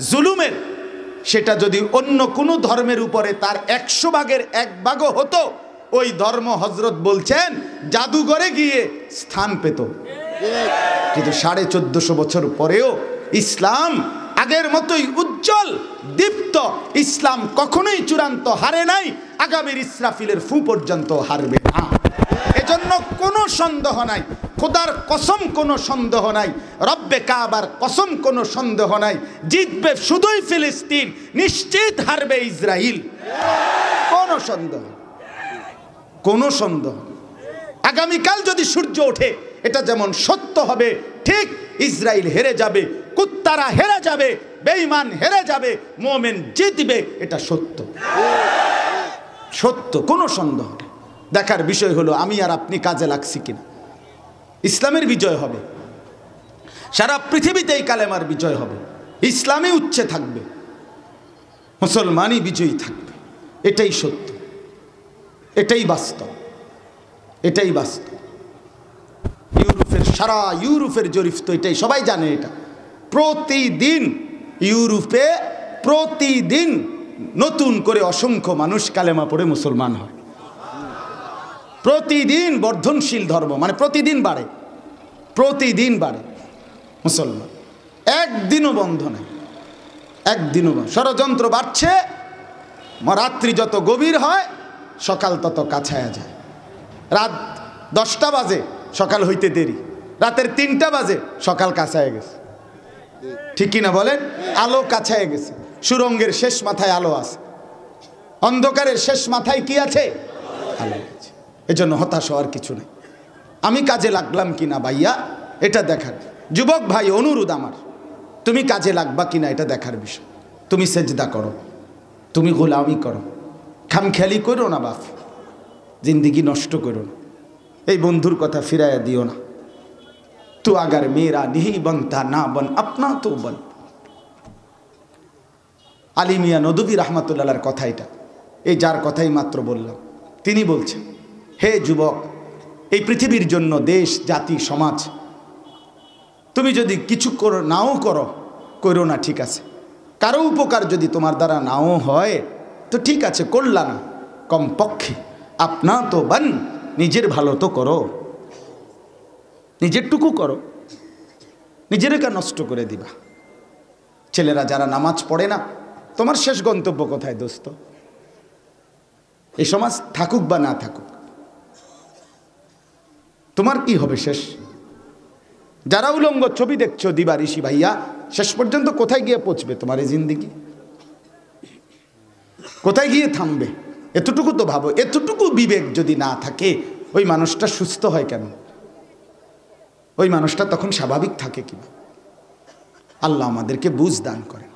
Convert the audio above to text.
জুলুমের, সেটা যদি অন্য কোনো ধর্মের উপরে তার 100 ভাগের 1 ভাগও হতো, ওই ধর্ম হযরত বলছেন জাদুঘরে গিয়ে স্থান পেত। কিন্তু 1450 বছর পরেও ইসলাম আগের মতোই উজ্জ্বল দীপ্ত। ইসলাম কখনোই চূড়ান্ত হারে নাই, আগামীর ইসরাফিলের ফু পর্যন্ত হারবে না। এজন্য কোনো সন্দেহ নাই, খোদার কসম কোনো সন্দেহ নাই, রব্বে কাবার কসম কোনো সন্দেহ নাই, জিতবে শুধুই ফিলিস্তিন, নিশ্চিত হারবে ইসরাইল। কোনো সন্দেহ, কোনো সন্দেহ। আগামীকাল যদি সূর্য ওঠে, এটা যেমন সত্য হবে, ঠিক ইসরাইল হেরে যাবে, কুত্তারা হেরে যাবে, বেঈমান হেরে যাবে, মুমিন জিতবে, এটা সত্য, সত্য, কোনো সন্দেহ নেই। দেখার বিষয় হলো আমি আর আপনি কাজে লাগছি কিনা। ইসলামের বিজয় হবে, সারা পৃথিবীতেই কালেমার বিজয় হবে, ইসলামই উচ্চে থাকবে, মুসলমানই বিজয়ী থাকবে। এটাই সত্য, এটাই বাস্তব, এটাই বাস্তব। ইউরোপের সারা ইউরোপের জরিপ তো এটাই, সবাই জানে এটা। প্রতিদিন ইউরোপে প্রতিদিন নতুন করে অসংখ্য মানুষ কালেমা পড়ে মুসলমান হয়। প্রতিদিন বর্ধনশীল ধর্ম, মানে প্রতিদিন বাড়ে, প্রতিদিন বাড়ে মুসলমান, একদিনও বন্ধ নেই, একদিনও। ষড়যন্ত্র বাড়ছে, রাত্রি যত গভীর হয় সকাল তত কাছায়া যায়। রাত 10টা বাজে, সকাল হইতে দেরি, রাতের 3টা বাজে সকাল কাছায় গেছে, ঠিক কিনা বলেন? আলো কাছায় গেছে, সুরঙ্গের শেষ মাথায় আলো আছে, অন্ধকারের শেষ মাথায় কি আছে? আলো আছে। এজন্য হতাশ হওয়ার কিছু নেই। আমি কাজে লাগলাম কিনা ভাইয়া, এটা দেখার। যুবক ভাই, অনুরোধ আমার, তুমি কাজে লাগবা কিনা এটা দেখার বিষয়। তুমি সেজদা করো, তুমি গোলামি করো, খামখেয়ালি করো না বাপ, জিন্দিগি নষ্ট করো না। এই বন্ধুর কথা ফিরাইয়া দিও না। তু আগার মেরা নিহি বনতা না বন আপনা তো বন। আলী মিয়া নদভী রহমাতুল্লাহর কথা এটা, এই যার কথাই মাত্র বললাম, তিনি বলছেন, হে যুবক, এই পৃথিবীর জন্য দেশ, জাতি, সমাজ তুমি যদি কিছু করো, নাও করো না, ঠিক আছে। কারো উপকার যদি তোমার দ্বারা নাও হয় তো ঠিক আছে, করলা না, কমপক্ষে আপনা তো বান, নিজের ভালো তো করো, নিজেরটুকু করো, নিজের কা নষ্ট করে দিবা। ছেলেরা যারা নামাজ পড়ে না, তোমার শেষ গন্তব্য কোথায় দোস্ত? এই সমাজ থাকুক বা না থাকুক, তোমার কি হবে শেষ? যারা উলঙ্গ ছবি দেখছো দিবারিশি ভাইয়া, শেষ পর্যন্ত কোথায় গিয়ে পৌঁছবে তোমার এই জিন্দিগি? কোথায় গিয়ে থামবে? এতটুকু তো ভাবো। এতটুকু বিবেক যদি না থাকে, ওই মানুষটা সুস্থ হয় কেন? ওই মানুষটা তখন স্বাভাবিক থাকে কিনা? আল্লাহ আমাদেরকে বুঝ দান করেন।